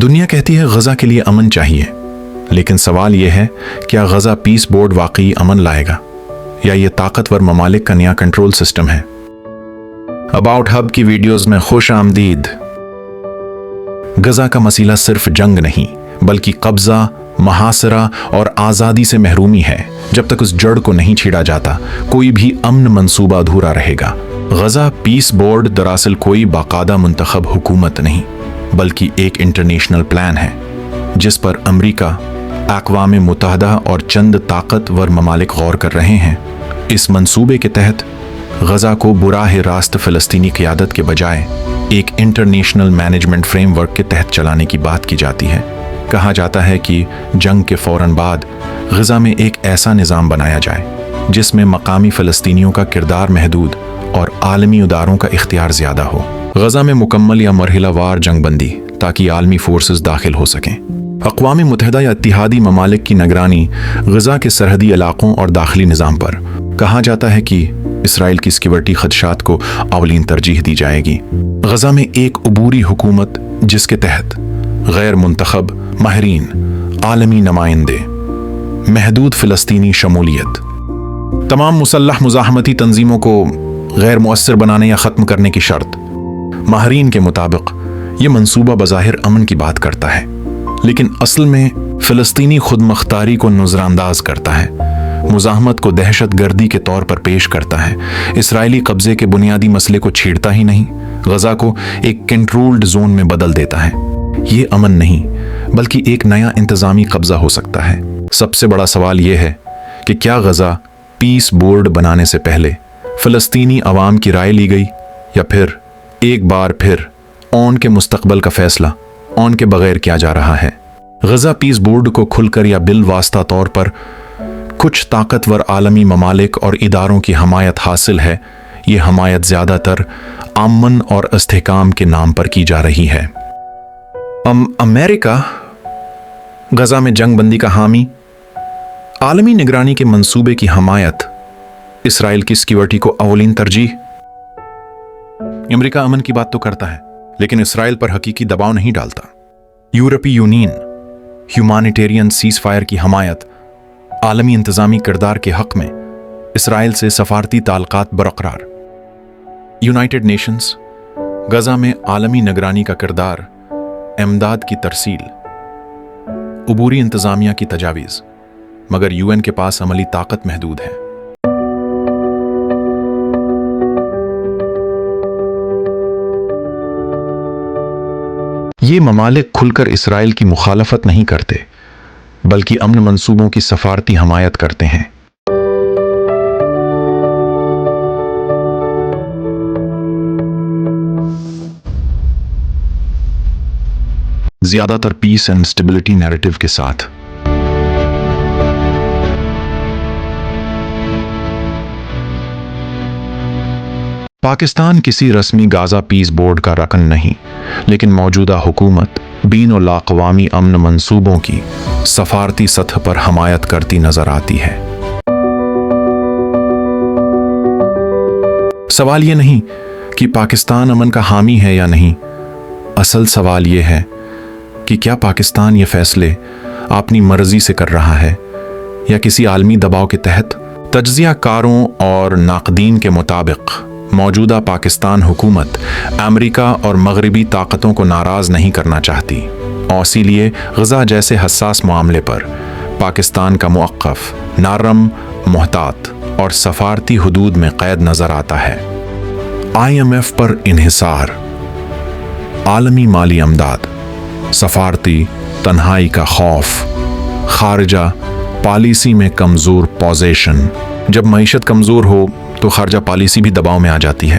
دنیا کہتی ہے غزہ کے لیے امن چاہیے، لیکن سوال یہ ہے کیا غزہ پیس بورڈ واقعی امن لائے گا یا یہ طاقتور ممالک کا نیا کنٹرول سسٹم ہے؟ اباؤٹ ہب کی ویڈیوز میں خوش آمدید۔ غزہ کا مسئلہ صرف جنگ نہیں بلکہ قبضہ، محاصرہ اور آزادی سے محرومی ہے۔ جب تک اس جڑ کو نہیں چھیڑا جاتا کوئی بھی امن منصوبہ ادھورا رہے گا۔ غزہ پیس بورڈ دراصل کوئی باقاعدہ منتخب حکومت نہیں بلکہ ایک انٹرنیشنل پلان ہے جس پر امریکہ، اقوام متحدہ اور چند طاقتور ممالک غور کر رہے ہیں۔ اس منصوبے کے تحت غزہ کو براہ راست فلسطینی قیادت کے بجائے ایک انٹرنیشنل مینجمنٹ فریم ورک کے تحت چلانے کی بات کی جاتی ہے۔ کہا جاتا ہے کہ جنگ کے فوراً بعد غزہ میں ایک ایسا نظام بنایا جائے جس میں مقامی فلسطینیوں کا کردار محدود اور عالمی اداروں کا اختیار زیادہ ہو۔ غزہ میں مکمل یا مرحلہ وار جنگ بندی تاکہ عالمی فورسز داخل ہو سکیں۔ اقوام متحدہ یا اتحادی ممالک کی نگرانی غزہ کے سرحدی علاقوں اور داخلی نظام پر۔ کہا جاتا ہے کہ اسرائیل کی سیکورٹی خدشات کو اولین ترجیح دی جائے گی۔ غزہ میں ایک عبوری حکومت جس کے تحت غیر منتخب ماہرین، عالمی نمائندے، محدود فلسطینی شمولیت، تمام مسلح مزاحمتی تنظیموں کو غیر مؤثر بنانے یا ختم کرنے کی شرط۔ ماہرین کے مطابق یہ منصوبہ بظاہر امن کی بات کرتا ہے لیکن اصل میں فلسطینی خود مختاری کو نظر انداز کرتا ہے، مزاحمت کو دہشت گردی کے طور پر پیش کرتا ہے، اسرائیلی قبضے کے بنیادی مسئلے کو چھیڑتا ہی نہیں، غزہ کو ایک کنٹرولڈ زون میں بدل دیتا ہے۔ یہ امن نہیں بلکہ ایک نیا انتظامی قبضہ ہو سکتا ہے۔ سب سے بڑا سوال یہ ہے کہ کیا غزہ پیس بورڈ بنانے سے پہلے فلسطینی عوام کی رائے لی گئی یا پھر ایک بار پھر اون کے مستقبل کا فیصلہ اون کے بغیر کیا جا رہا ہے؟ غزہ پیس بورڈ کو کھل کر یا بالواسطہ طور پر کچھ طاقتور عالمی ممالک اور اداروں کی حمایت حاصل ہے۔ یہ حمایت زیادہ تر امن اور استحکام کے نام پر کی جا رہی ہے۔ امریکہ غزہ میں جنگ بندی کا حامی، عالمی نگرانی کے منصوبے کی حمایت، اسرائیل کی سیکورٹی کو اولین ترجیح۔ امریکہ امن کی بات تو کرتا ہے لیکن اسرائیل پر حقیقی دباؤ نہیں ڈالتا۔ یورپی یونین ہیومانیٹیرین سیز فائر کی حمایت، عالمی انتظامی کردار کے حق میں اسرائیل سے سفارتی تعلقات برقرار۔ یونائٹڈ نیشنز غزہ میں عالمی نگرانی کا کردار، امداد کی ترسیل، عبوری انتظامیہ کی تجاویز، مگر UN کے پاس عملی طاقت محدود ہے۔ یہ ممالک کھل کر اسرائیل کی مخالفت نہیں کرتے بلکہ امن منصوبوں کی سفارتی حمایت کرتے ہیں۔ زیادہ تر پیس اینڈ اسٹیبلٹی نیریٹو کے ساتھ۔ پاکستان کسی رسمی غزہ پیس بورڈ کا رکن نہیں لیکن موجودہ حکومت بین الاقوامی امن منصوبوں کی سفارتی سطح پر حمایت کرتی نظر آتی ہے۔ سوال یہ نہیں کہ پاکستان امن کا حامی ہے یا نہیں، اصل سوال یہ ہے کہ کیا پاکستان یہ فیصلے اپنی مرضی سے کر رہا ہے یا کسی عالمی دباؤ کے تحت؟ تجزیہ کاروں اور ناقدین کے مطابق موجودہ پاکستان حکومت امریکہ اور مغربی طاقتوں کو ناراض نہیں کرنا چاہتی اور اسی لیے غزہ جیسے حساس معاملے پر پاکستان کا موقف نرم، محتاط اور سفارتی حدود میں قید نظر آتا ہے۔ IMF پر انحصار، عالمی مالی امداد، سفارتی تنہائی کا خوف، خارجہ پالیسی میں کمزور پوزیشن۔ جب معیشت کمزور ہو تو خارجہ پالیسی بھی دباؤ میں آ جاتی ہے۔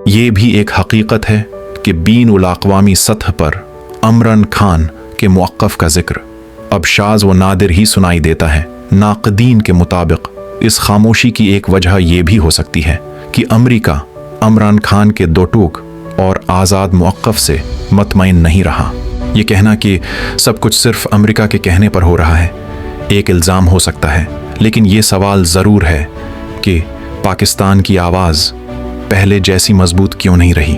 یہ بھی ایک حقیقت ہے کہ بین الاقوامی سطح پر عمران خان کے موقف کا ذکر اب شاذ و نادر ہی سنائی دیتا ہے۔ ناقدین کے مطابق اس خاموشی کی ایک وجہ یہ بھی ہو سکتی ہے کہ امریکہ عمران خان کے دو ٹوک اور آزاد موقف سے مطمئن نہیں رہا۔ یہ کہنا کہ سب کچھ صرف امریکہ کے کہنے پر ہو رہا ہے ایک الزام ہو سکتا ہے، لیکن یہ سوال ضرور ہے کہ پاکستان کی آواز پہلے جیسی مضبوط کیوں نہیں رہی؟